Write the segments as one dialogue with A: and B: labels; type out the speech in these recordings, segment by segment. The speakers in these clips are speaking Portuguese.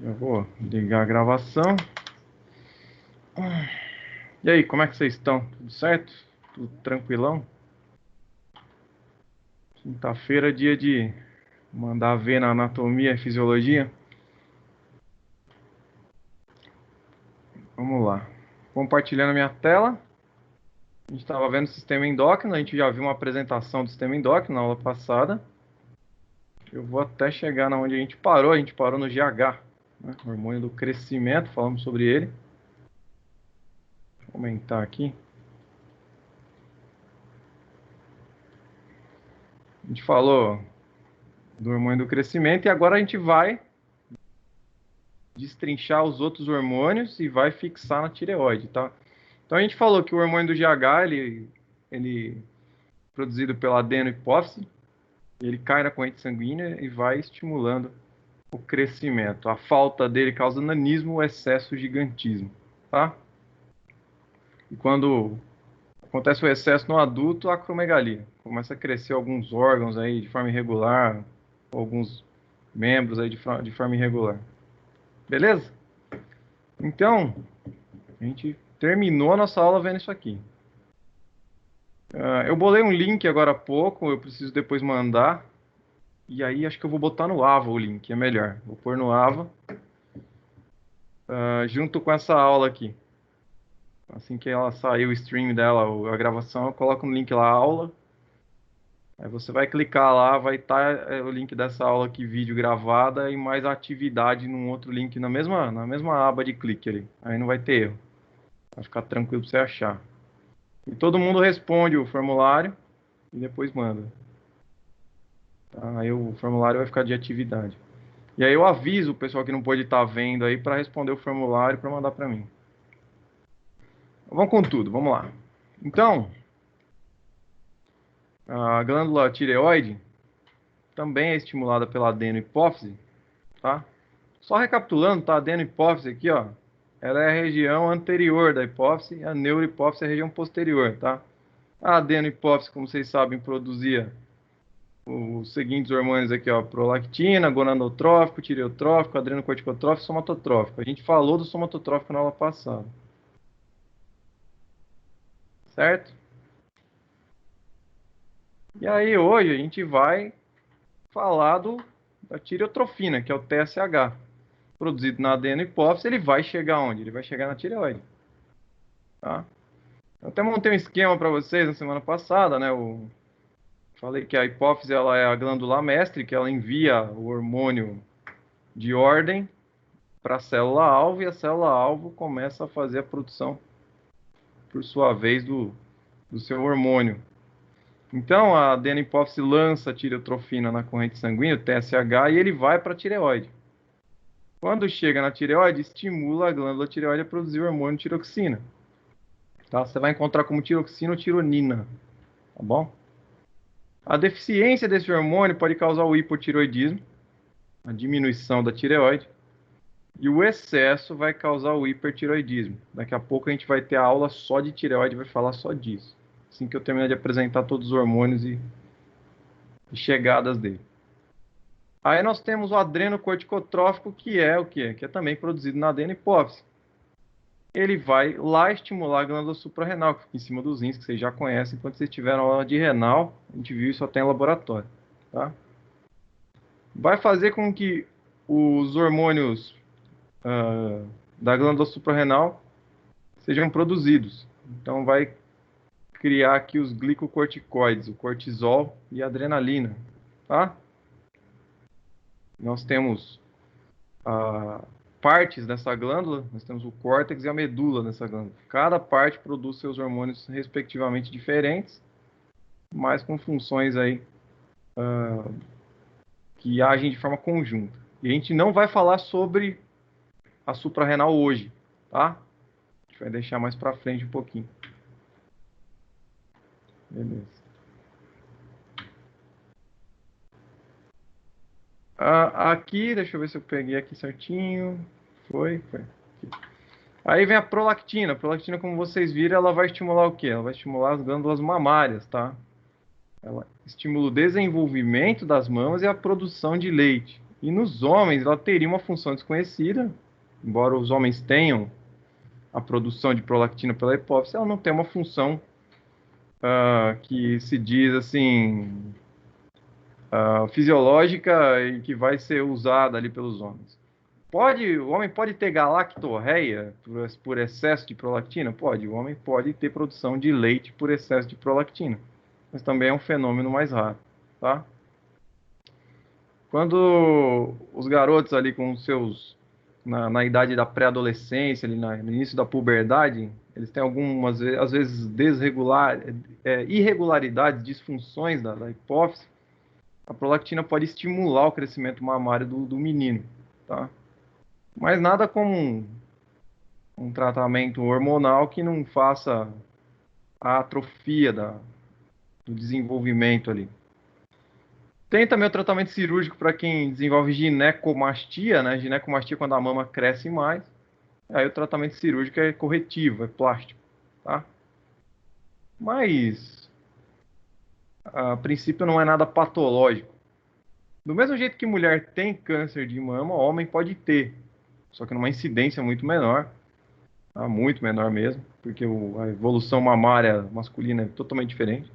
A: Já vou ligar a gravação. E aí, como é que vocês estão? Tudo certo? Tudo tranquilão? Quinta-feira é dia de mandar ver na anatomia e fisiologia. Vamos lá. Compartilhando a minha tela. A gente estava vendo o sistema endócrino. A gente já viu uma apresentação do sistema endócrino na aula passada. Eu vou até chegar na onde a gente parou. A gente parou no GH, né? Hormônio do crescimento. Falamos sobre ele. Vou aumentar aqui. A gente falou do hormônio do crescimento e agora a gente vai destrinchar os outros hormônios e vai fixar na tireoide, tá? Então a gente falou que o hormônio do GH, ele é produzido pela adenohipófise, ele cai na corrente sanguínea e vai estimulando o crescimento. A falta dele causa nanismo ou excesso gigantismo, tá? E quando acontece o excesso no adulto, a acromegalia. Começa a crescer alguns órgãos aí de forma irregular, alguns membros aí de forma irregular. Beleza? Então, a gente terminou a nossa aula vendo isso aqui. Eu bolei um link agora há pouco, eu preciso depois mandar. E aí acho que eu vou botar no Ava o link, é melhor. Vou pôr no Ava, junto com essa aula aqui. Assim que ela sair o stream dela, a gravação, eu coloco no link lá, aula. Aí você vai clicar lá, vai estar o link dessa aula aqui, vídeo gravada, e mais a atividade num outro link na mesma aba de clique ali. Aí não vai ter erro. Vai ficar tranquilo para você achar. E todo mundo responde o formulário e depois manda. Tá? Aí o formulário vai ficar de atividade. E aí eu aviso o pessoal que não pode estar vendo aí para responder o formulário para mandar para mim. Vamos com tudo, vamos lá. Então, a glândula tireoide também é estimulada pela adenohipófise, tá? Só recapitulando, tá? A adenohipófise aqui, ó, ela é a região anterior da hipófise, a neurohipófise é a região posterior, tá? A adenohipófise, como vocês sabem, produzia os seguintes hormônios aqui, ó, prolactina, gonadotrófico, tireotrófico, adrenocorticotrófico, somatotrófico. A gente falou do somatotrófico na aula passada. Certo? E aí hoje a gente vai falar da tireotrofina, que é o TSH. Produzido na adenohipófise, ele vai chegar onde? Ele vai chegar na tireoide. Tá? Eu até montei um esquema para vocês na semana passada, né? Falei que a hipófise ela é a glândula mestre, que ela envia o hormônio de ordem para a célula-alvo e a célula-alvo começa a fazer a produção, por sua vez, do seu hormônio. Então, a adenohipófise lança a tireotrofina na corrente sanguínea, o TSH, e ele vai para a tireoide. Quando chega na tireoide, estimula a glândula tireoide a produzir o hormônio tiroxina. Tá? Você vai encontrar como tiroxina ou tironina, tá bom? A deficiência desse hormônio pode causar o hipotireoidismo, a diminuição da tireoide, e o excesso vai causar o hipertireoidismo. Daqui a pouco a gente vai ter a aula só de tireoide, vai falar só disso. Assim que eu terminar de apresentar todos os hormônios e chegadas dele. Aí nós temos o adrenocorticotrófico, que é o quê? Que é também produzido na adenohipófise. Ele vai lá estimular a glândula suprarrenal, que fica em cima dos rins, que vocês já conhecem. Quando vocês tiveram aula de renal, a gente viu isso até em laboratório. Tá? Vai fazer com que os hormônios da glândula suprarrenal sejam produzidos. Então vai criar aqui os glicocorticoides, o cortisol e a adrenalina. Tá? Nós temos partes dessa glândula, nós temos o córtex e a medula nessa glândula. Cada parte produz seus hormônios respectivamente diferentes, mas com funções aí que agem de forma conjunta. E a gente não vai falar sobre a suprarrenal hoje, tá? A gente vai deixar mais para frente um pouquinho. Beleza. Aqui, deixa eu ver se eu peguei aqui certinho. Foi. Aí vem a prolactina. A prolactina, como vocês viram, ela vai estimular o quê? Ela vai estimular as glândulas mamárias, tá? Ela estimula o desenvolvimento das mamas e a produção de leite. E nos homens, ela teria uma função desconhecida, embora os homens tenham a produção de prolactina pela hipófise, ela não tem uma função que se diz assim, fisiológica e que vai ser usada ali pelos homens. O homem pode ter galactorreia por excesso de prolactina? Pode. O homem pode ter produção de leite por excesso de prolactina, mas também é um fenômeno mais raro, tá? Quando os garotos ali com seus na idade da pré-adolescência, ali no início da puberdade, eles têm algumas, às vezes, irregularidades, disfunções da hipófise, a prolactina pode estimular o crescimento mamário do menino, tá? Mas nada como um tratamento hormonal que não faça a atrofia do desenvolvimento ali. Tem também o tratamento cirúrgico para quem desenvolve ginecomastia, né? Ginecomastia é quando a mama cresce mais. Aí o tratamento cirúrgico é corretivo, é plástico, tá? Mas, a princípio, não é nada patológico. Do mesmo jeito que mulher tem câncer de mama, homem pode ter, só que numa incidência muito menor, tá? Muito menor mesmo, porque a evolução mamária masculina é totalmente diferente.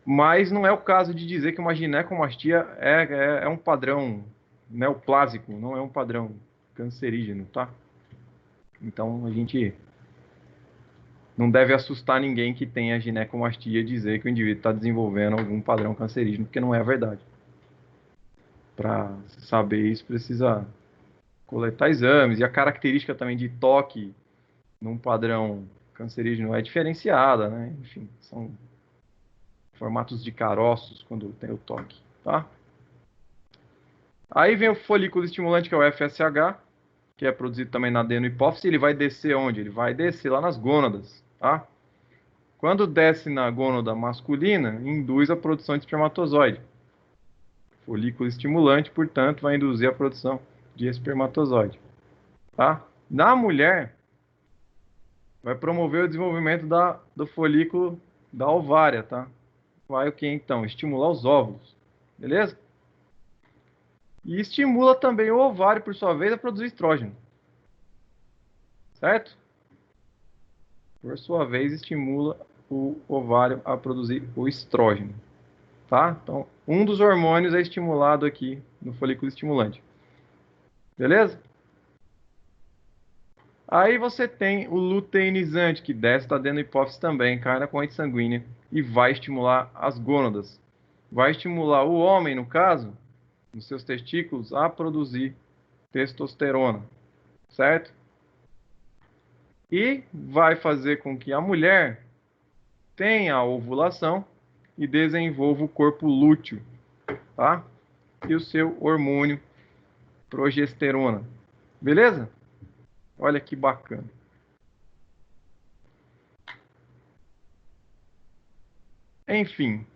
A: Mas não é o caso de dizer que uma ginecomastia é um padrão neoplásico, não é um padrão cancerígeno, tá? Então a gente não deve assustar ninguém que tenha ginecomastia dizer que o indivíduo está desenvolvendo algum padrão cancerígeno, porque não é a verdade. Para saber isso, precisa coletar exames, e a característica também de toque num padrão cancerígeno é diferenciada, né? Enfim, são formatos de caroços quando tem o toque, tá? Aí vem o folículo estimulante, que é o FSH, que é produzido também na adenohipófise. Ele vai descer onde? Ele vai descer lá nas gônadas, tá? Quando desce na gônada masculina, induz a produção de espermatozoide. Folículo estimulante, portanto, vai induzir a produção de espermatozoide, tá? Na mulher, vai promover o desenvolvimento do folículo da ovária, tá? Vai o que então? Estimular os óvulos, beleza? E estimula também o ovário, por sua vez, a produzir estrógeno, certo? Por sua vez, estimula o ovário a produzir o estrógeno, tá? Então, um dos hormônios é estimulado aqui no folículo estimulante, beleza? Aí você tem o luteinizante, que desce da adenohipófise também, cai na corrente sanguínea e vai estimular as gônadas. Vai estimular o homem, no caso, nos seus testículos, a produzir testosterona, certo? E vai fazer com que a mulher tenha a ovulação e desenvolva o corpo lúteo, tá? E o seu hormônio progesterona. Beleza? Olha que bacana. Enfim,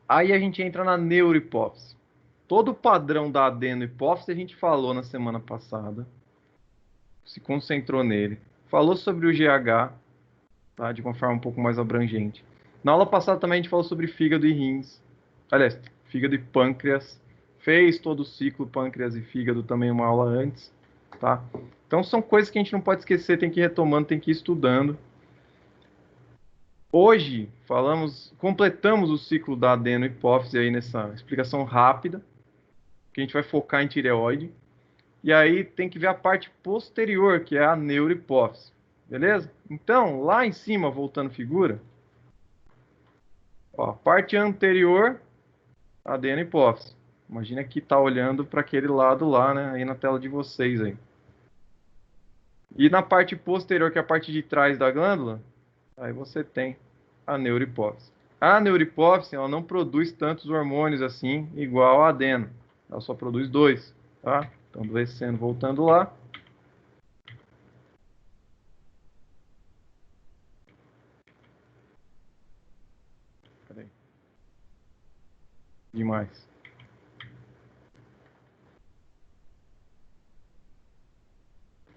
A: aí a gente entra na neurohipófise. Todo o padrão da adenohipófise a gente falou na semana passada, se concentrou nele. Falou sobre o GH, tá? De uma forma um pouco mais abrangente. Na aula passada também a gente falou sobre fígado e rins. Aliás, fígado e pâncreas. Fez todo o ciclo pâncreas e fígado também uma aula antes, tá? Então são coisas que a gente não pode esquecer, tem que ir retomando, tem que ir estudando. Hoje completamos o ciclo da adenohipófise aí nessa explicação rápida, que a gente vai focar em tireoide. E aí tem que ver a parte posterior, que é a neurohipófise. Beleza? Então, lá em cima, voltando figura, ó, parte anterior, adenohipófise. Imagina que está olhando para aquele lado lá, né? Aí na tela de vocês aí. E na parte posterior, que é a parte de trás da glândula, aí você tem a neurohipófise. A neurohipófise, ela não produz tantos hormônios assim, igual a adeno. Ela só produz dois, tá? Então, descendo, voltando lá. Peraí. Demais.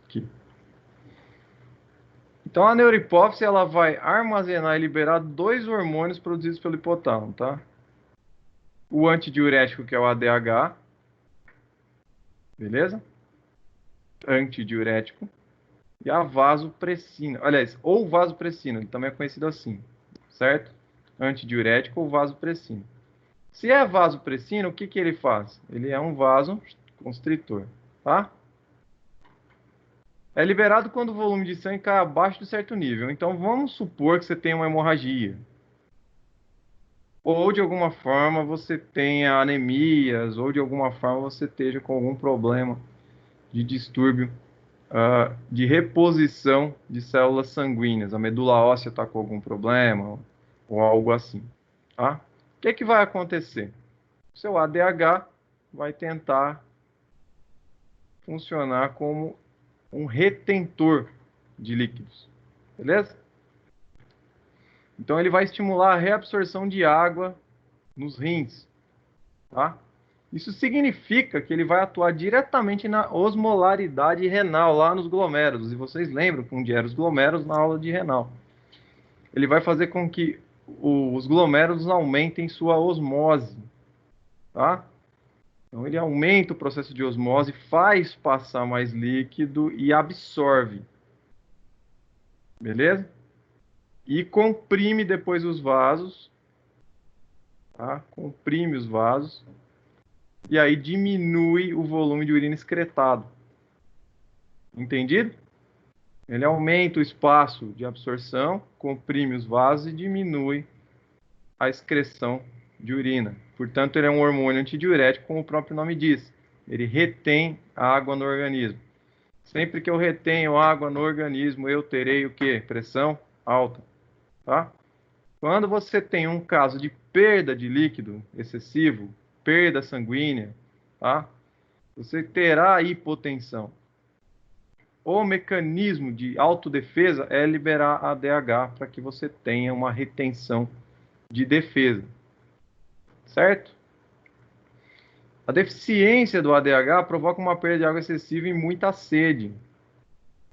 A: Aqui. Então, a neurohipófise, ela vai armazenar e liberar dois hormônios produzidos pelo hipotálamo, tá? o antidiurético, que é o ADH, beleza? Antidiurético. E a vasopressina. Aliás, ou vasopressina, ele também é conhecido assim, certo? Antidiurético ou vasopressina. Se é vasopressina, o que que ele faz? Ele é um vasoconstritor, tá? É liberado quando o volume de sangue cai abaixo de certo nível. Então, vamos supor que você tem uma hemorragia. Ou, de alguma forma, você tenha anemias, ou, de alguma forma, você esteja com algum problema de distúrbio de reposição de células sanguíneas. A medula óssea está com algum problema, ou algo assim, tá? O que que vai acontecer? O seu ADH vai tentar funcionar como um retentor de líquidos, beleza? Então ele vai estimular a reabsorção de água nos rins, tá? Isso significa que ele vai atuar diretamente na osmolaridade renal, lá nos glomérulos. E vocês lembram onde eram os glomérulos na aula de renal. Ele vai fazer com que os glomérulos aumentem sua osmose, tá? Então ele aumenta o processo de osmose, faz passar mais líquido e absorve, beleza? E comprime depois os vasos, tá? Comprime os vasos e aí diminui o volume de urina excretado. Entendido? Ele aumenta o espaço de absorção, comprime os vasos e diminui a excreção de urina. Portanto, ele é um hormônio antidiurético, como o próprio nome diz. Ele retém a água no organismo. Sempre que eu retenho água no organismo, eu terei o quê? Pressão alta, tá? Quando você tem um caso de perda de líquido excessivo, perda sanguínea, tá? Você terá hipotensão. O mecanismo de autodefesa é liberar ADH para que você tenha uma retenção de defesa, certo? A deficiência do ADH provoca uma perda de água excessiva e muita sede.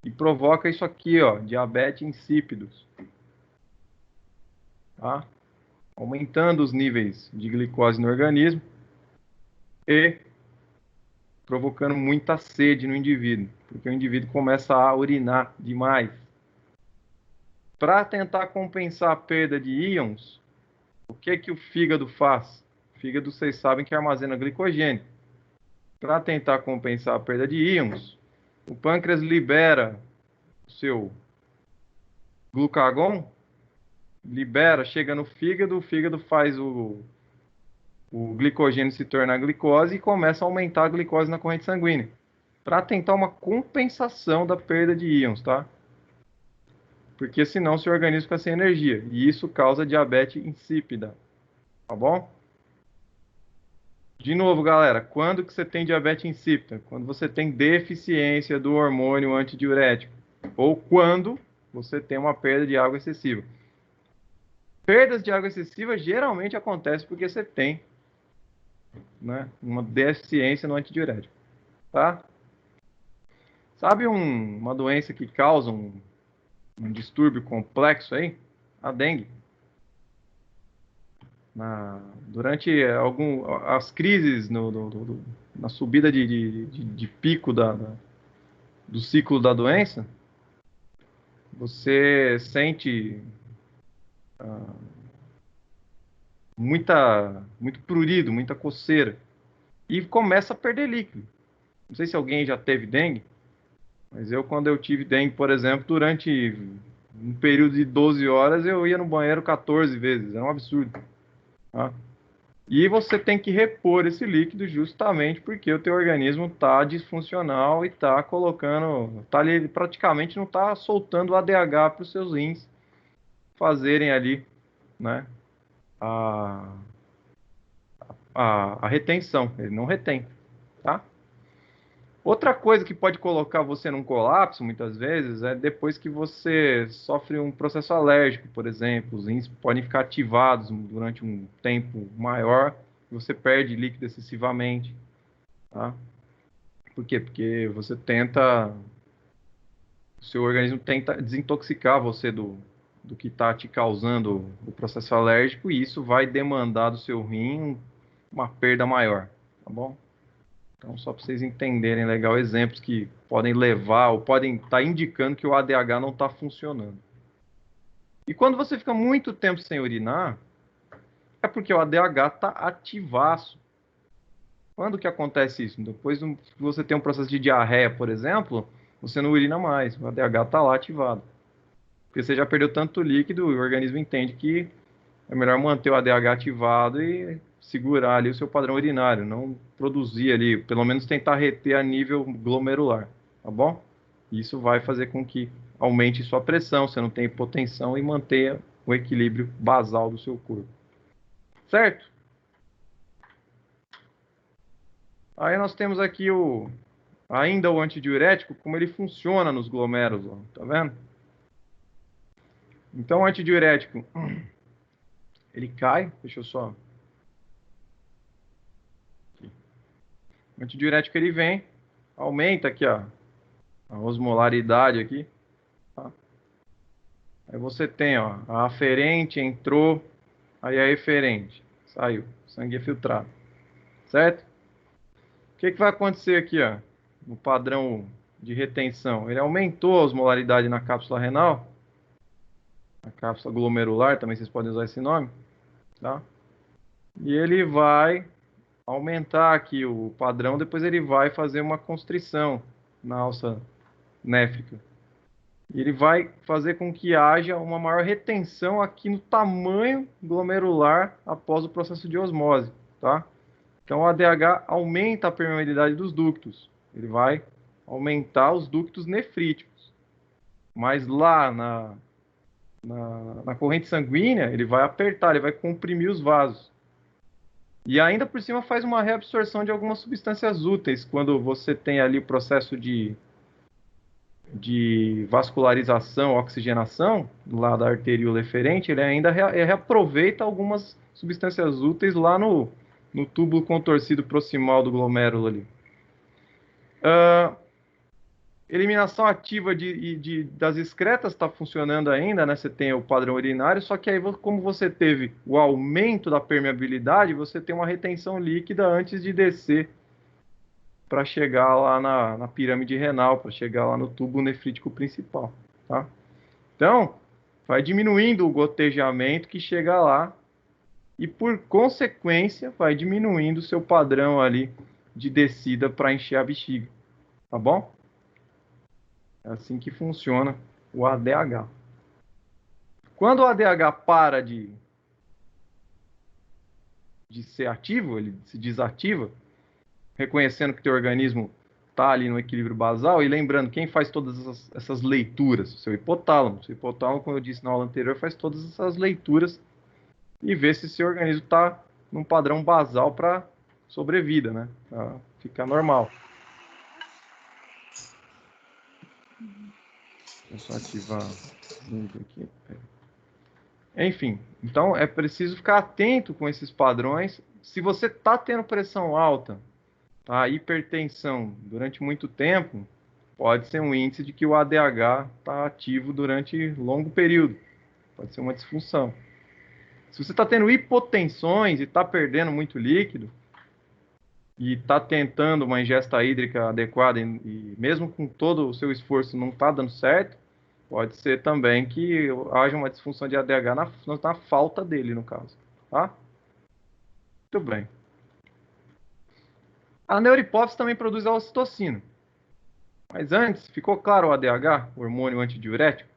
A: E provoca isso aqui, ó, diabetes insípidos. Tá? Aumentando os níveis de glicose no organismo e provocando muita sede no indivíduo, porque o indivíduo começa a urinar demais. Para tentar compensar a perda de íons, o que que o fígado faz? O fígado, vocês sabem que armazena glicogênio. Para tentar compensar a perda de íons, o pâncreas libera o seu glucagon, libera, chega no fígado, o fígado faz o glicogênio se tornar glicose e começa a aumentar a glicose na corrente sanguínea, para tentar uma compensação da perda de íons, tá? Porque senão seu organismo fica sem energia, e isso causa diabetes insípida, tá bom? De novo, galera, quando que você tem diabetes insípida? Quando você tem deficiência do hormônio antidiurético, ou quando você tem uma perda de água excessiva. Perdas de água excessiva geralmente acontecem porque você tem, né, uma deficiência no antidiurético, tá? Sabe uma doença que causa um distúrbio complexo aí? A dengue. Durante as crises na subida de pico do ciclo da doença, você sente muito prurido, muita coceira e começa a perder líquido. Não sei se alguém já teve dengue, mas quando eu tive dengue, por exemplo, durante um período de 12 horas, eu ia no banheiro 14 vezes. Era um absurdo. Tá? E você tem que repor esse líquido justamente porque o teu organismo está disfuncional e está colocando, tá ali, praticamente não está soltando o ADH para os seus rins fazerem ali, né, a, a retenção. Ele não retém, tá? Outra coisa que pode colocar você num colapso, muitas vezes, é depois que você sofre um processo alérgico, por exemplo. Os rins podem ficar ativados durante um tempo maior e você perde líquido excessivamente, tá? Por quê? Porque o seu organismo tenta desintoxicar você do que está te causando o processo alérgico e isso vai demandar do seu rim uma perda maior, tá bom? Então, só para vocês entenderem legal, exemplos que podem levar ou podem estar indicando que o ADH não está funcionando. E quando você fica muito tempo sem urinar, é porque o ADH está ativaço. Quando que acontece isso? Depois que você tem um processo de diarreia, por exemplo, você não urina mais, o ADH está lá ativado. Porque você já perdeu tanto líquido e o organismo entende que é melhor manter o ADH ativado e segurar ali o seu padrão urinário, não produzir ali, pelo menos tentar reter a nível glomerular, tá bom? Isso vai fazer com que aumente sua pressão, você não tenha hipotensão e mantenha o equilíbrio basal do seu corpo. Certo? Aí nós temos aqui ainda o antidiurético, como ele funciona nos glomérulos, ó, tá vendo? Então o antidiurético, ele cai, deixa eu só... O antidiurético ele vem, aumenta aqui a osmolaridade aqui, tá? Aí você tem, ó, a aferente entrou, aí a eferente saiu, sangue é filtrado, certo? O que vai acontecer aqui, ó, no padrão de retenção? Ele aumentou a osmolaridade na cápsula renal, na cápsula glomerular, também vocês podem usar esse nome, tá? E ele vai aumentar aqui o padrão, depois ele vai fazer uma constrição na alça néfrica. E ele vai fazer com que haja uma maior retenção aqui no tamanho glomerular após o processo de osmose, tá? Então, o ADH aumenta a permeabilidade dos ductos. Ele vai aumentar os ductos nefríticos. Mas lá na corrente sanguínea, ele vai apertar, ele vai comprimir os vasos. E ainda por cima faz uma reabsorção de algumas substâncias úteis, quando você tem ali o processo de vascularização, oxigenação, lá da arteríola eferente, ele ainda reaproveita algumas substâncias úteis lá no túbulo contorcido proximal do glomérulo ali. Eliminação ativa das excretas está funcionando ainda, né? Você tem o padrão urinário, só que aí, como você teve o aumento da permeabilidade, você tem uma retenção líquida antes de descer para chegar lá na pirâmide renal, para chegar lá no tubo nefrítico principal, tá? Então, vai diminuindo o gotejamento que chega lá e, por consequência, vai diminuindo o seu padrão ali de descida para encher a bexiga, tá bom? É assim que funciona o ADH. Quando o ADH para de ser ativo, ele se desativa, reconhecendo que o teu organismo está ali no equilíbrio basal, e lembrando, quem faz todas essas leituras? O seu hipotálamo. O seu hipotálamo, como eu disse na aula anterior, faz todas essas leituras e vê se seu organismo está num padrão basal para sobrevida, né? Para ficar normal. Deixa eu só ativar aqui. Enfim, então é preciso ficar atento com esses padrões. Se você está tendo pressão alta, tá, hipertensão durante muito tempo, pode ser um índice de que o ADH está ativo durante longo período. Pode ser uma disfunção. Se você está tendo hipotensões e está perdendo muito líquido, e está tentando uma ingesta hídrica adequada, e mesmo com todo o seu esforço não está dando certo, pode ser também que haja uma disfunção de ADH na falta dele, no caso. Tá? Muito bem. A neurohipófise também produz a ocitocina. Mas antes, ficou claro o ADH, o hormônio antidiurético?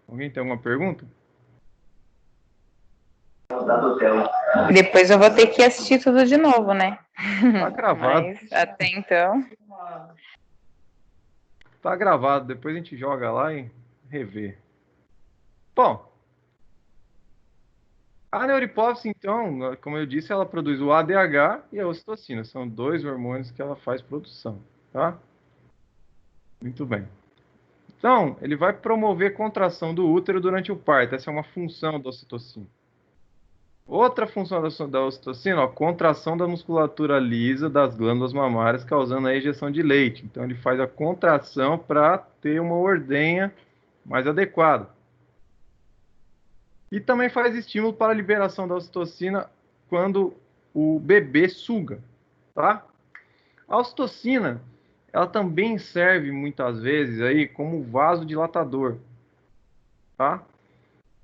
A: Alguém tem alguma pergunta?
B: Depois eu vou ter que assistir tudo de novo, né?
A: Tá gravado.
B: Mas até então.
A: Tá gravado, depois a gente joga lá e revê. Bom, a neurohipófise, então, como eu disse, ela produz o ADH e a ocitocina. São dois hormônios que ela faz produção, tá? Muito bem. Então, ele vai promover contração do útero durante o parto. Essa é uma função da ocitocina. Outra função da ocitocina, ó, contração da musculatura lisa das glândulas mamárias, causando a ejeção de leite. Então, ele faz a contração para ter uma ordenha mais adequada. E também faz estímulo para a liberação da ocitocina quando o bebê suga, tá? A ocitocina, ela também serve muitas vezes aí como vasodilatador, tá?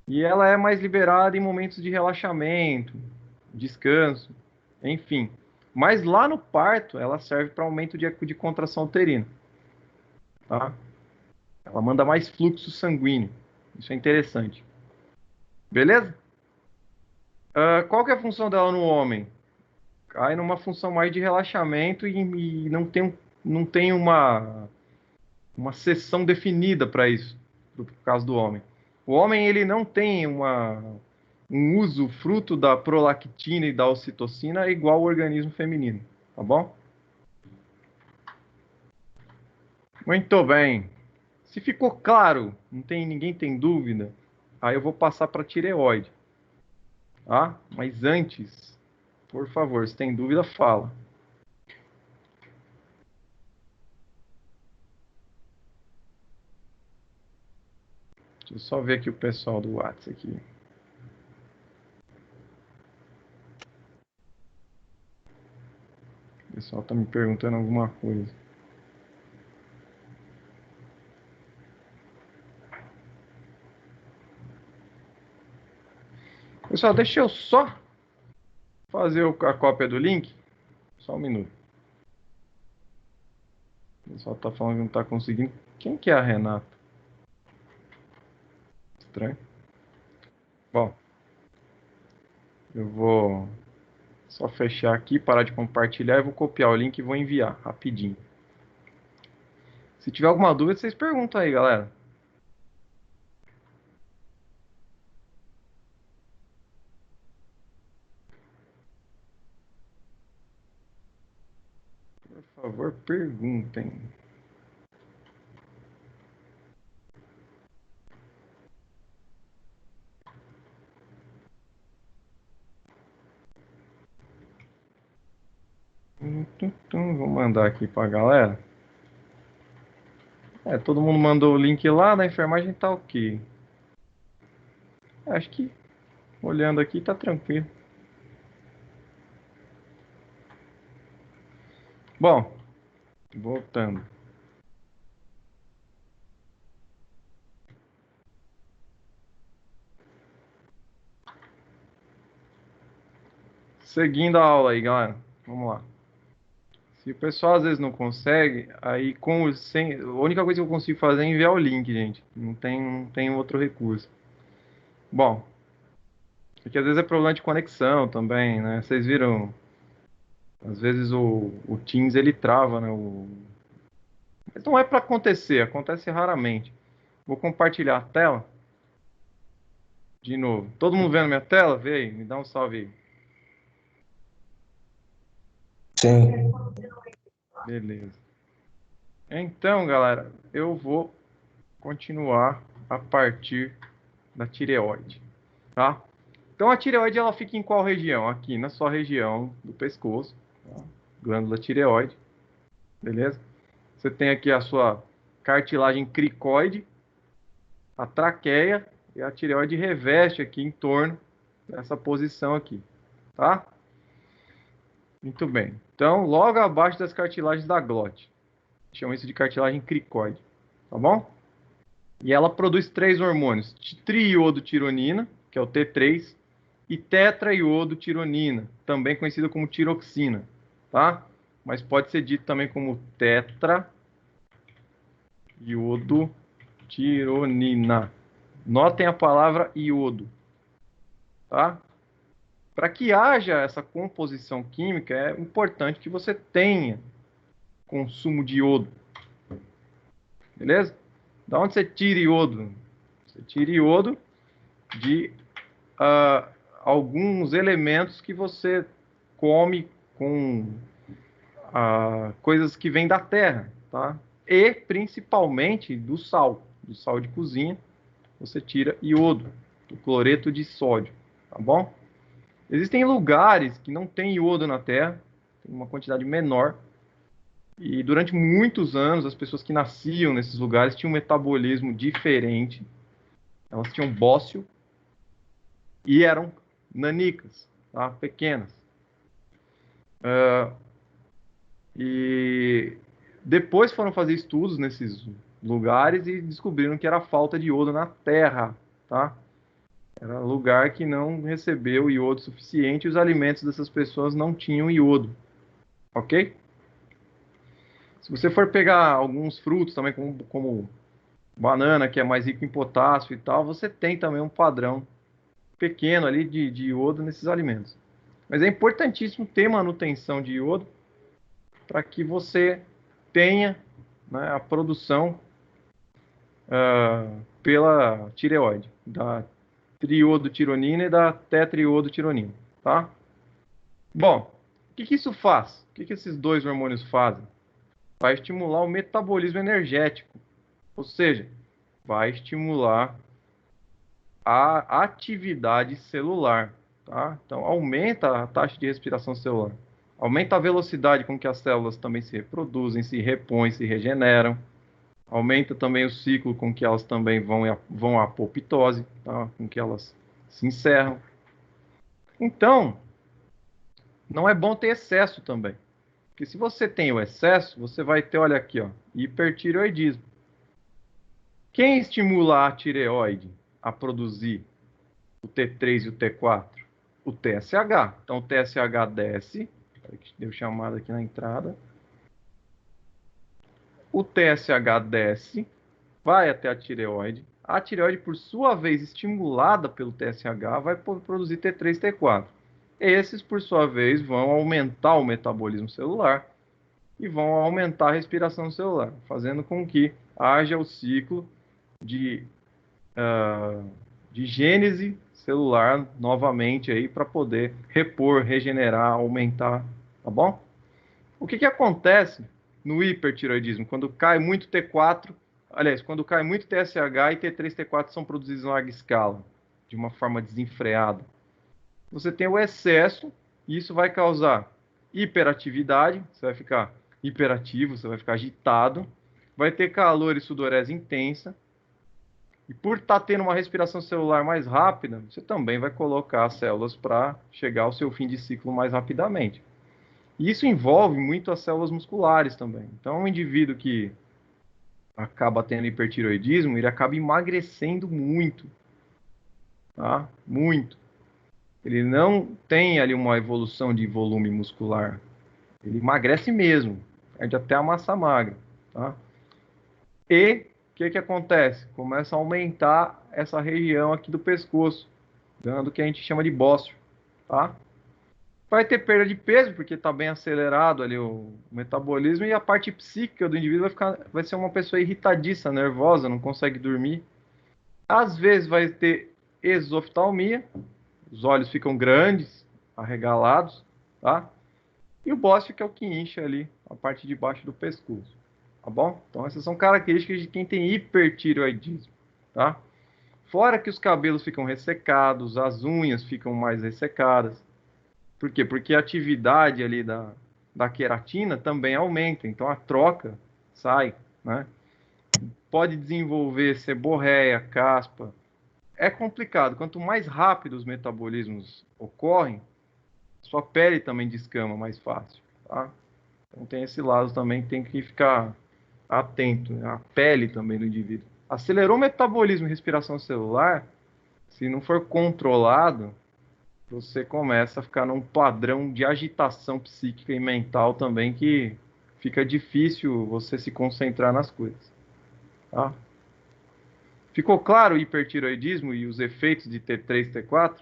A: E ela é mais liberada em momentos de relaxamento, descanso, enfim. Mas lá no parto, ela serve para aumento de contração uterina, tá? Ela manda mais fluxo sanguíneo. Isso é interessante. Beleza? Qual que é a função dela no homem? Cai numa função mais de relaxamento e não tem uma seção definida para isso, no caso do homem. O homem ele não tem um uso fruto da prolactina e da ocitocina igual ao organismo feminino, tá bom? Muito bem. Se ficou claro, ninguém tem dúvida, aí eu vou passar para a tireoide, tá? Mas antes, por favor, se tem dúvida, fala. Deixa eu só ver aqui o pessoal do WhatsApp aqui. O pessoal tá me perguntando alguma coisa. Pessoal, deixa eu só fazer a cópia do link. Só um minuto. O pessoal tá falando que não tá conseguindo. Quem que é a Renata? Estranho. Bom, eu vou só fechar aqui, parar de compartilhar e vou copiar o link e vou enviar rapidinho. Se tiver alguma dúvida, vocês perguntam aí, galera. Por favor, perguntem. Vou mandar aqui pra galera. Todo mundo mandou o link lá, na enfermagem tá ok. Acho que olhando aqui tá tranquilo. Bom, voltando. Seguindo a aula aí, galera. Vamos lá. Se o pessoal às vezes não consegue, aí a única coisa que eu consigo fazer é enviar o link, gente. Não tem outro recurso. Bom, porque às vezes é problema de conexão também, né? Vocês viram, às vezes o Teams ele trava, né? Mas não é para acontecer, acontece raramente. Vou compartilhar a tela de novo. Todo mundo vendo minha tela? Vê aí, me dá um salve aí.
C: Sim.
A: Beleza. Então, galera, eu vou continuar a partir da tireoide, tá? Então a tireoide ela fica em qual região? Aqui na sua região do pescoço, tá? Glândula tireoide, beleza? Você tem aqui a sua cartilagem cricoide, a traqueia e a tireoide reveste aqui em torno dessa posição aqui, tá? Muito bem. Então, logo abaixo das cartilagens da glote. Chama isso de cartilagem cricoide, tá bom? E ela produz três hormônios: triiodotironina, que é o T3, e tetraiodotironina, também conhecida como tiroxina, tá? Mas pode ser dito também como tetraiodotironina. Notem a palavra iodo, tá? Para que haja essa composição química, é importante que você tenha consumo de iodo, beleza? Da onde você tira iodo? Você tira iodo de alguns elementos que você come com coisas que vêm da terra, tá? E principalmente do sal de cozinha, você tira iodo, do cloreto de sódio, tá bom? Existem lugares que não tem iodo na Terra, tem uma quantidade menor, e durante muitos anos as pessoas que nasciam nesses lugares tinham um metabolismo diferente, elas tinham bócio e eram nanicas, tá? Pequenas. E depois foram fazer estudos nesses lugares e descobriram que era falta de iodo na Terra, tá? Era lugar que não recebeu iodo suficiente e os alimentos dessas pessoas não tinham iodo, ok? Se você for pegar alguns frutos também, como banana, que é mais rico em potássio e tal, você tem também um padrão pequeno ali de iodo nesses alimentos. Mas é importantíssimo ter manutenção de iodo para que você tenha, né, a produção pela tireoide, da triodotironina e da tetraiodotironina, tá? Bom, o que isso faz? O que esses dois hormônios fazem? Vai estimular o metabolismo energético, ou seja, vai estimular a atividade celular, tá? Então, aumenta a taxa de respiração celular, aumenta a velocidade com que as células também se reproduzem, se repõem, se regeneram, aumenta também o ciclo com que elas também vão à apoptose, tá? Com que elas se encerram. Então, não é bom ter excesso também. Porque se você tem o excesso, você vai ter, olha aqui, ó, hipertireoidismo. Quem estimula a tireoide a produzir o T3 e o T4? O TSH. Então, o TSH desce. Deu chamada aqui na entrada. O TSH desce, vai até a tireoide. A tireoide, por sua vez, estimulada pelo TSH, vai produzir T3 e T4. Esses, por sua vez, vão aumentar o metabolismo celular e vão aumentar a respiração celular, fazendo com que haja o ciclo de, de gênese celular novamente aí para poder repor, regenerar, aumentar, tá bom? O que acontece no hipertiroidismo? Quando cai muito T4, aliás, quando cai muito TSH e T3 e T4 são produzidos em larga escala, de uma forma desenfreada. Você tem o excesso e isso vai causar hiperatividade, você vai ficar hiperativo, você vai ficar agitado, vai ter calor e sudorese intensa, e por estar tendo uma respiração celular mais rápida, você também vai colocar as células para chegar ao seu fim de ciclo mais rapidamente. E isso envolve muito as células musculares também. Então, um indivíduo que acaba tendo hipertiroidismo, ele acaba emagrecendo muito, tá? Muito. Ele não tem ali uma evolução de volume muscular. Ele emagrece mesmo, perde até a massa magra, tá? E o que acontece? Começa a aumentar essa região aqui do pescoço, dando o que a gente chama de bócio, tá? Vai ter perda de peso, porque está bem acelerado ali o metabolismo, e a parte psíquica do indivíduo vai ser uma pessoa irritadiça, nervosa, não consegue dormir. Às vezes vai ter exoftalmia, os olhos ficam grandes, arregalados, tá? E o bócio, que é o que incha ali a parte de baixo do pescoço, tá bom? Então essas são características de quem tem hipertireoidismo, tá? Fora que os cabelos ficam ressecados, as unhas ficam mais ressecadas. Por quê? Porque a atividade ali da queratina também aumenta, então a troca sai, né? Pode desenvolver seborréia, caspa. É complicado. Quanto mais rápido os metabolismos ocorrem, sua pele também descama mais fácil, tá? Então tem esse lado também que tem que ficar atento, né? A pele também do indivíduo. Acelerou o metabolismo e respiração celular, se não for controlado, você começa a ficar num padrão de agitação psíquica e mental também que fica difícil você se concentrar nas coisas, tá? Ficou claro o hipertiroidismo e os efeitos de T3 e T4?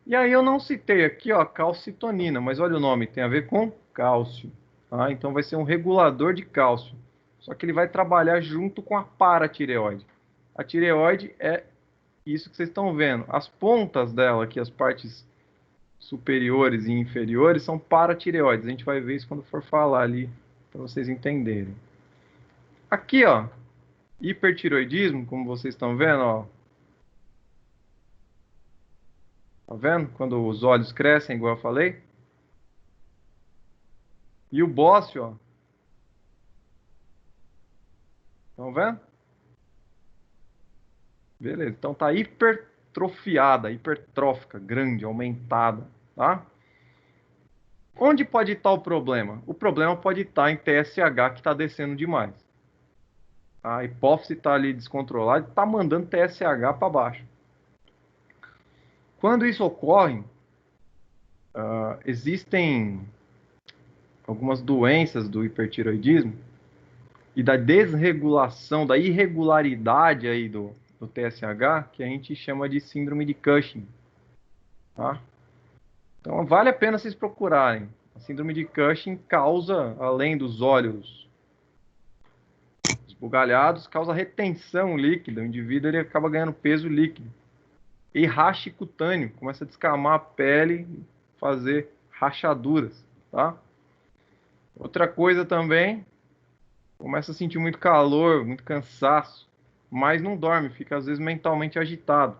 A: E aí eu não citei aqui, ó, calcitonina, mas olha o nome, tem a ver com cálcio, tá? Então vai ser um regulador de cálcio, só que ele vai trabalhar junto com a paratireoide. A tireoide é isso que vocês estão vendo. As pontas dela, aqui, as partes superiores e inferiores, são paratireoides. A gente vai ver isso quando for falar ali, para vocês entenderem. Aqui, ó, hipertiroidismo, como vocês estão vendo, ó, Tá vendo? Quando os olhos crescem, igual eu falei. E o bócio, ó. Estão vendo? Beleza. Então tá hipertrofiada, hipertrófica, grande, aumentada, tá? Onde pode estar o problema? O problema pode estar em TSH que está descendo demais. A hipófise está ali descontrolada e está mandando TSH para baixo. Quando isso ocorre, existem algumas doenças do hipertiroidismo e da desregulação, da irregularidade aí do TSH, que a gente chama de síndrome de Cushing. Tá? Então vale a pena vocês procurarem. A síndrome de Cushing causa, além dos olhos esbugalhados, causa retenção líquida. O indivíduo ele acaba ganhando peso líquido. E rache cutâneo, começa a descamar a pele, fazer rachaduras, tá? Outra coisa também, começa a sentir muito calor, muito cansaço, mas não dorme, fica às vezes mentalmente agitado.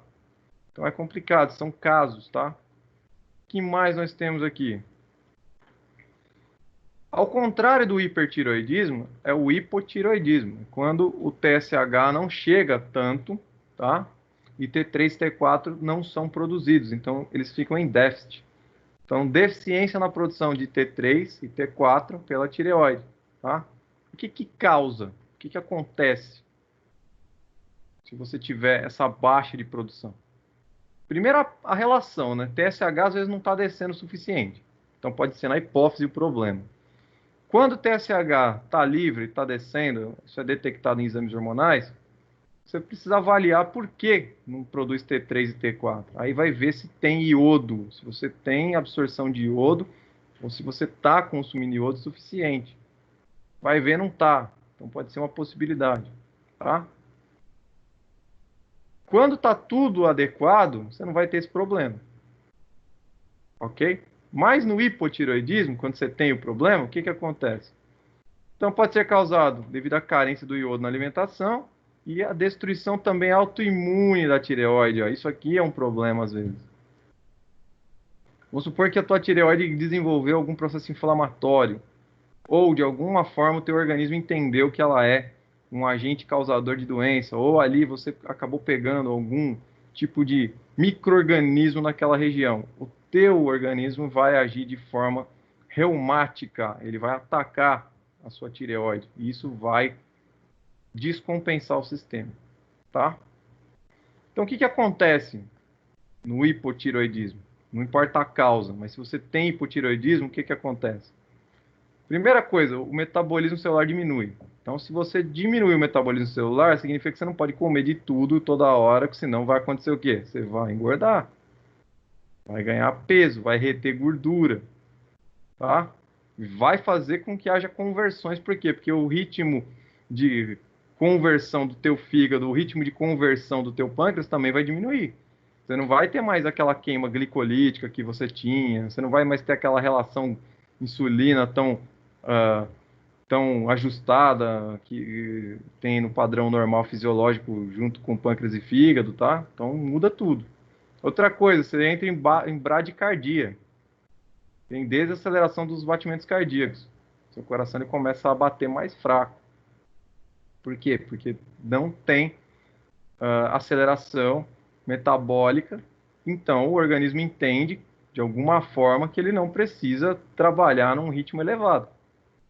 A: Então é complicado, são casos, tá? O que mais nós temos aqui? Ao contrário do hipertiroidismo, é o hipotiroidismo, quando o TSH não chega tanto, tá? E T3 e T4 não são produzidos, então eles ficam em déficit. Então, deficiência na produção de T3 e T4 pela tireoide, tá? O que causa? O que acontece se você tiver essa baixa de produção? Primeiro, a relação, né? TSH às vezes não está descendo o suficiente. Então, pode ser na hipófise o problema. Quando o TSH está livre, está descendo, isso é detectado em exames hormonais, você precisa avaliar por que não produz T3 e T4. Aí vai ver se tem iodo, se você tem absorção de iodo, ou se você está consumindo iodo suficiente. Vai ver, não está. Então pode ser uma possibilidade. Tá? Quando está tudo adequado, você não vai ter esse problema. Ok? Mas no hipotiroidismo, quando você tem o problema, o que acontece? Então pode ser causado devido à carência do iodo na alimentação, e a destruição também autoimune da tireoide. Ó. Isso aqui é um problema às vezes. Vamos supor que a tua tireoide desenvolveu algum processo inflamatório, ou de alguma forma o teu organismo entendeu que ela é um agente causador de doença, ou ali você acabou pegando algum tipo de micro-organismo naquela região. O teu organismo vai agir de forma reumática, ele vai atacar a sua tireoide, e isso vai descompensar o sistema, tá? Então, o que acontece no hipotiroidismo? Não importa a causa, mas se você tem hipotiroidismo, o que acontece? Primeira coisa, o metabolismo celular diminui. Então, se você diminui o metabolismo celular, significa que você não pode comer de tudo toda hora, porque senão vai acontecer o quê? Você vai engordar, vai ganhar peso, vai reter gordura, tá? Vai fazer com que haja conversões. Por quê? Porque o ritmo de conversão do teu fígado, o ritmo de conversão do teu pâncreas também vai diminuir. Você não vai ter mais aquela queima glicolítica que você tinha, você não vai mais ter aquela relação insulina tão ajustada que tem no padrão normal fisiológico junto com pâncreas e fígado, tá? Então muda tudo. Outra coisa, você entra em bradicardia. Tem desaceleração dos batimentos cardíacos. Seu coração ele começa a bater mais fraco. Por quê? Porque não tem aceleração metabólica. Então, o organismo entende, de alguma forma, que ele não precisa trabalhar num ritmo elevado.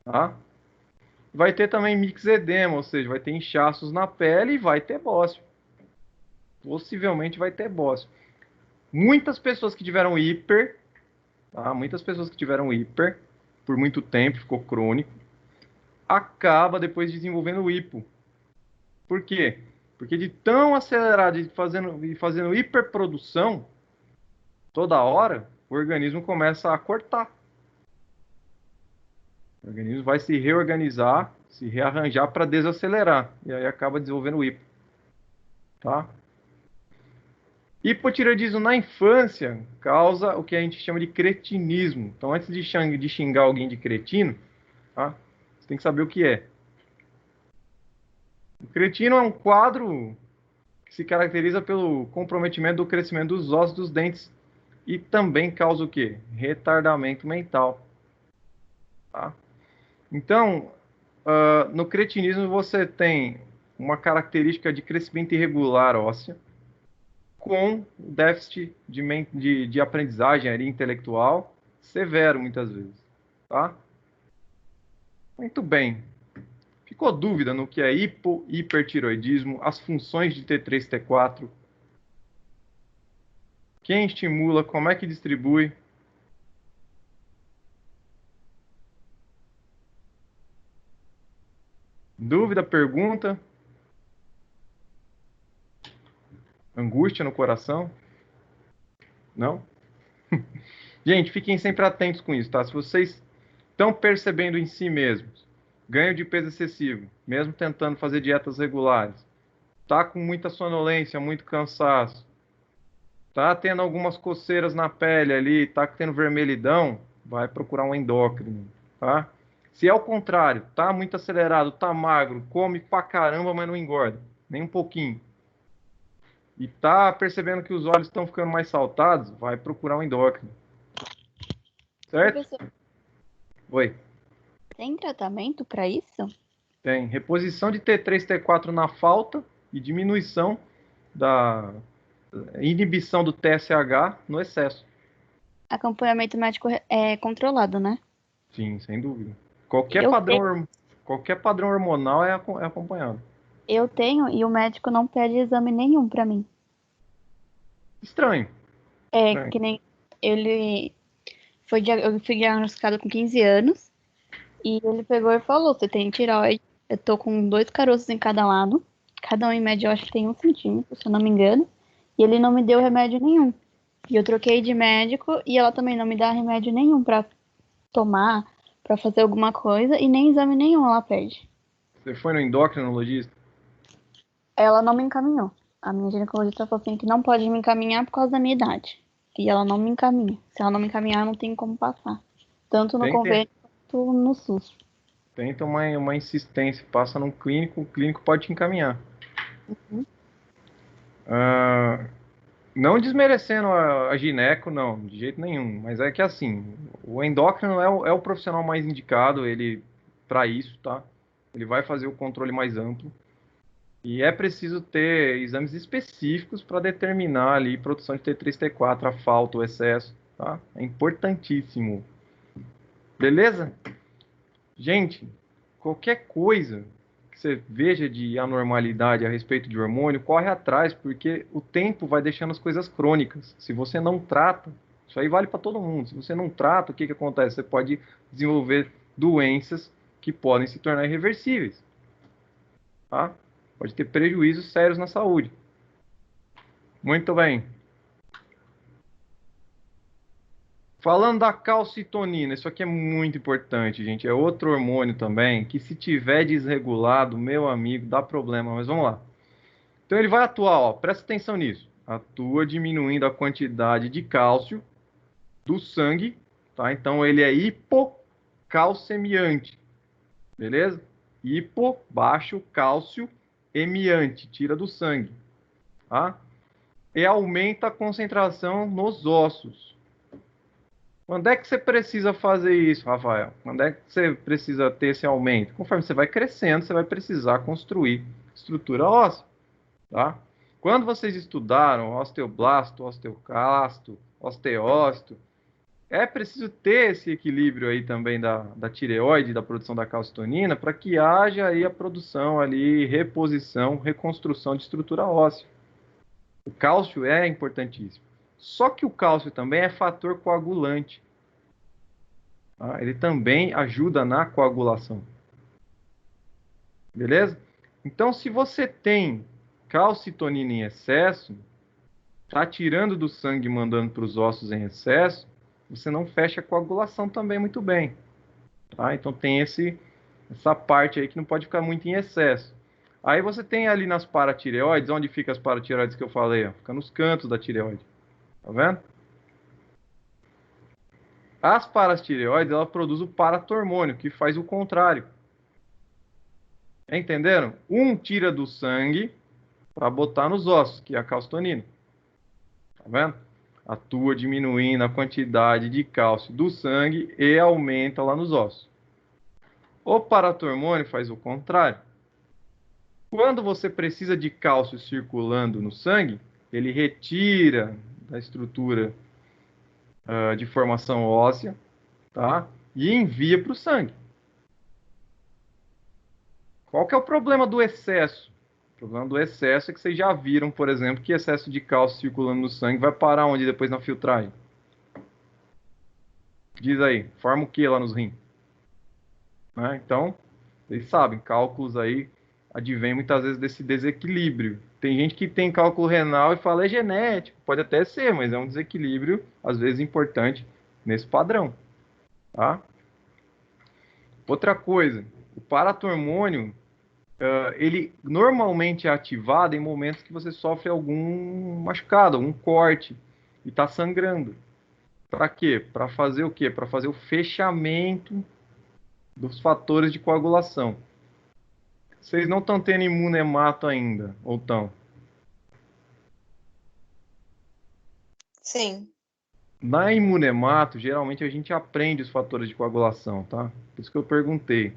A: Tá? Vai ter também mixedema, ou seja, vai ter inchaços na pele e vai ter bócio. Possivelmente vai ter bócio. Muitas pessoas que tiveram hiper, tá? Muitas pessoas que tiveram hiper, por muito tempo, ficou crônico, acaba depois desenvolvendo hipo. Por quê? Porque de tão acelerado e fazendo hiperprodução toda hora, o organismo começa a cortar. O organismo vai se reorganizar, se rearranjar para desacelerar. E aí acaba desenvolvendo hipo. Tá? Hipotireoidismo na infância causa o que a gente chama de cretinismo. Então, antes de xingar alguém de cretino, tá? Você tem que saber o que é. O cretino é um quadro que se caracteriza pelo comprometimento do crescimento dos ossos dos dentes e também causa o quê? Retardamento mental. Tá? Então, no cretinismo você tem uma característica de crescimento irregular óssea, com déficit de aprendizagem ali, intelectual severo, muitas vezes. Tá? Muito bem. Ficou dúvida no que é hipertiroidismo, as funções de T3, T4, quem estimula, como é que distribui? Dúvida, pergunta? Angústia no coração? Não? Gente, fiquem sempre atentos com isso, tá? Se vocês estão percebendo em si mesmos ganho de peso excessivo, mesmo tentando fazer dietas regulares, tá com muita sonolência, muito cansaço, tá tendo algumas coceiras na pele ali, tá tendo vermelhidão, vai procurar um endócrino, tá? Se é o contrário, tá muito acelerado, tá magro, come pra caramba, mas não engorda, nem um pouquinho, e tá percebendo que os olhos estão ficando mais saltados, vai procurar um endócrino. Certo?
D: Professor,
A: Oi.
D: tem tratamento para isso?
A: Tem reposição de T3, T4 na falta e diminuição da inibição do TSH no excesso.
D: Acompanhamento médico é controlado, né?
A: Sim, sem dúvida. Qualquer padrão hormonal é acompanhado.
D: Eu tenho e o médico não pede exame nenhum para mim.
A: Estranho.
D: É
A: Estranho.
D: que nem ele eu fui diagnosticada com 15 anos e ele pegou e falou: você tem tireoide, eu tô com 2 caroços em cada lado, cada um em média eu acho que tem 1 centímetro, se eu não me engano, e ele não me deu remédio nenhum. E eu troquei de médico e ela também não me dá remédio nenhum para tomar, para fazer alguma coisa e nem exame nenhum ela pede.
A: Você foi no endocrinologista?
D: Ela não me encaminhou. A minha ginecologista falou assim que não pode me encaminhar por causa da minha idade. E ela não me encaminha. Se ela não me encaminhar, eu não tenho como passar. Tanto no convênio quanto no SUS.
A: Tenta uma insistência, passa num clínico, o clínico pode te encaminhar.
D: Uhum.
A: Não desmerecendo a gineco, não, de jeito nenhum. Mas é que assim, o endócrino é o profissional mais indicado, ele para isso, tá? Ele vai fazer o controle mais amplo. E é preciso ter exames específicos para determinar ali produção de T3, T4, a falta, o excesso, tá? É importantíssimo. Beleza? Gente, qualquer coisa que você veja de anormalidade a respeito de hormônio, corre atrás, porque o tempo vai deixando as coisas crônicas. Se você não trata, isso aí vale para todo mundo. Se você não trata, o que acontece? Você pode desenvolver doenças que podem se tornar irreversíveis. Tá? Pode ter prejuízos sérios na saúde. Muito bem. Falando da calcitonina, isso aqui é muito importante, gente. É outro hormônio também que, se tiver desregulado, meu amigo, dá problema. Mas vamos lá. Então ele vai atuar, ó, presta atenção nisso. Atua diminuindo a quantidade de cálcio do sangue, tá? Então ele é hipocalcemiante, beleza? Hipo, baixo, cálcio, emiante, tira do sangue, tá? E aumenta a concentração nos ossos. Quando é que você precisa fazer isso, Rafael? Quando é que você precisa ter esse aumento? Conforme você vai crescendo, você vai precisar construir estrutura óssea, tá? Quando vocês estudaram osteoblasto, osteoclasto, osteócito, é preciso ter esse equilíbrio aí também da tireoide, da produção da calcitonina, para que haja aí a produção ali, reposição, reconstrução de estrutura óssea. O cálcio é importantíssimo. Só que o cálcio também é fator coagulante. Tá? Ele também ajuda na coagulação. Beleza? Então, se você tem calcitonina em excesso, tá tirando do sangue e mandando para os ossos em excesso, você não fecha a coagulação também muito bem. Tá? Então tem essa parte aí que não pode ficar muito em excesso. Aí você tem ali nas paratireoides, onde fica as paratireoides que eu falei? Ó, fica nos cantos da tireoide. Tá vendo? As paratireoides, ela produz o paratormônio, que faz o contrário. Entenderam? Um tira do sangue para botar nos ossos, que é a calcitonina. Tá vendo? atua diminuindo a quantidade de cálcio do sangue e aumenta lá nos ossos. O paratormônio faz o contrário. Quando você precisa de cálcio circulando no sangue, ele retira da estrutura de formação óssea, tá? E envia para o sangue. Qual que é o problema do excesso? O problema do excesso é que vocês já viram, por exemplo, que excesso de cálcio circulando no sangue vai parar onde depois na filtragem? Diz aí, forma o que lá nos rins? Né? Então, vocês sabem, cálculos aí advêm muitas vezes desse desequilíbrio. Tem gente que tem cálculo renal e fala é genético, pode até ser, mas é um desequilíbrio, às vezes, importante nesse padrão. Tá? Outra coisa, o paratormônio, ele normalmente é ativado em momentos que você sofre algum machucado, algum corte e está sangrando. Para quê? Para fazer o quê? Para fazer o fechamento dos fatores de coagulação. Vocês não estão tendo imunemato ainda, ou estão?
B: Sim.
A: Na imunemato, geralmente a gente aprende os fatores de coagulação, tá? Por isso que eu perguntei.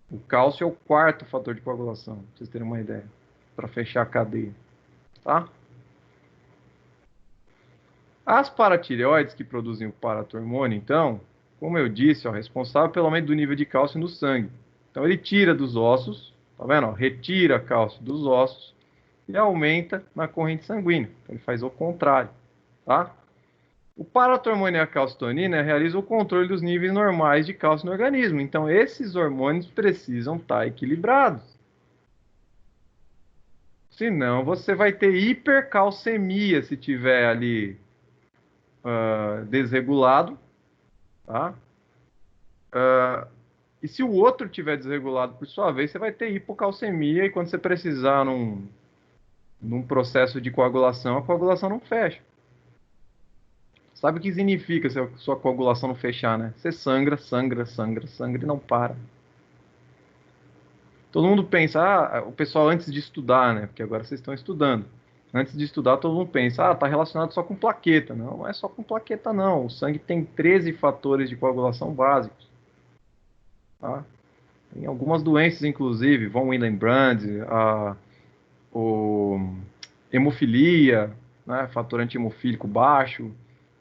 A: O cálcio é o quarto fator de coagulação, pra vocês terem uma ideia, para fechar a cadeia, tá? As paratireoides que produzem o paratormônio, então, como eu disse, ó, responsável pelo aumento do nível de cálcio no sangue. Então ele tira dos ossos, tá vendo? Ó, retira cálcio dos ossos e aumenta na corrente sanguínea. Então, ele faz o contrário, tá? O paratormônio e a calcitonina realizam o controle dos níveis normais de cálcio no organismo. Então, esses hormônios precisam estar equilibrados. Senão, você vai ter hipercalcemia se tiver ali desregulado, tá? E se o outro tiver desregulado por sua vez, você vai ter hipocalcemia e quando você precisar num processo de coagulação, a coagulação não fecha. Sabe o que significa se a sua coagulação não fechar, né? Você sangra, sangra, sangra, sangra e não para. Todo mundo pensa, o pessoal antes de estudar, né? Porque agora vocês estão estudando. Antes de estudar, todo mundo pensa, tá relacionado só com plaqueta. Não, não é só com plaqueta, não. O sangue tem 13 fatores de coagulação básicos. Tá? Tem algumas doenças, inclusive, von Willebrand, o hemofilia, né? Fator antihemofílico baixo.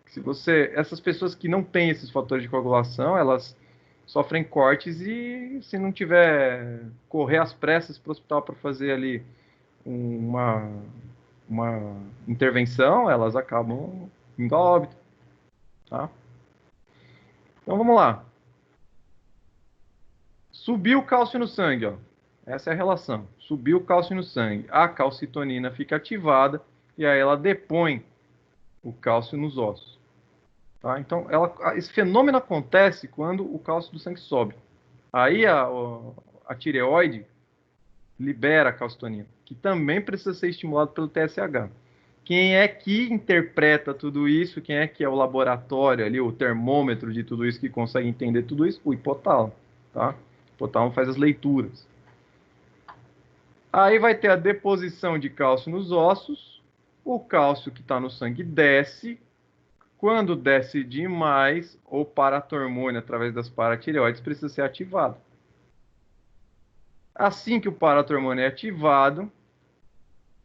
A: Se você, essas pessoas que não têm esses fatores de coagulação, elas sofrem cortes e se não tiver correr às pressas para o hospital para fazer ali uma, uma intervenção, elas acabam indo a óbito, tá? Então vamos lá. Subiu o cálcio no sangue, ó. Essa é a relação. Subiu o cálcio no sangue. A calcitonina fica ativada e aí ela depõe o cálcio nos ossos. Tá? Então, esse fenômeno acontece quando o cálcio do sangue sobe. Aí a tireoide libera a calcitonina, que também precisa ser estimulado pelo TSH. Quem é que interpreta tudo isso? Quem é que é o laboratório ali, o termômetro de tudo isso, que consegue entender tudo isso? O hipotálamo. Tá? O hipotálamo faz as leituras. Aí vai ter a deposição de cálcio nos ossos, o cálcio que está no sangue desce. Quando desce demais, o paratormônio, através das paratireoides, precisa ser ativado. Assim que o paratormônio é ativado,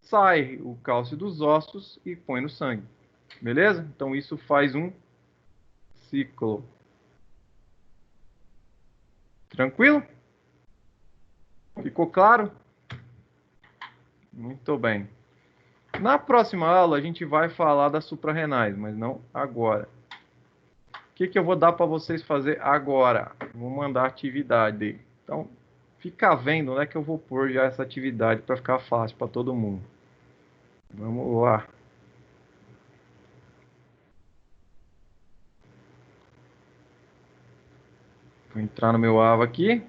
A: sai o cálcio dos ossos e põe no sangue. Beleza? Então isso faz um ciclo. Tranquilo? Ficou claro? Muito bem. Na próxima aula a gente vai falar das suprarrenais, mas não agora. O que eu vou dar para vocês fazer agora? Vou mandar atividade. Então, fica vendo onde é que eu vou pôr já essa atividade para ficar fácil para todo mundo. Vamos lá. Vou entrar no meu AVA aqui.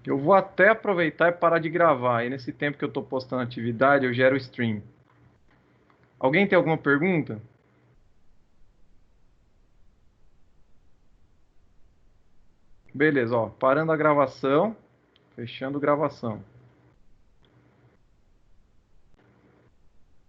A: Eu vou até aproveitar e parar de gravar. E nesse tempo que eu estou postando atividade, eu gero o stream. Alguém tem alguma pergunta? Beleza, ó, parando a gravação, fechando gravação.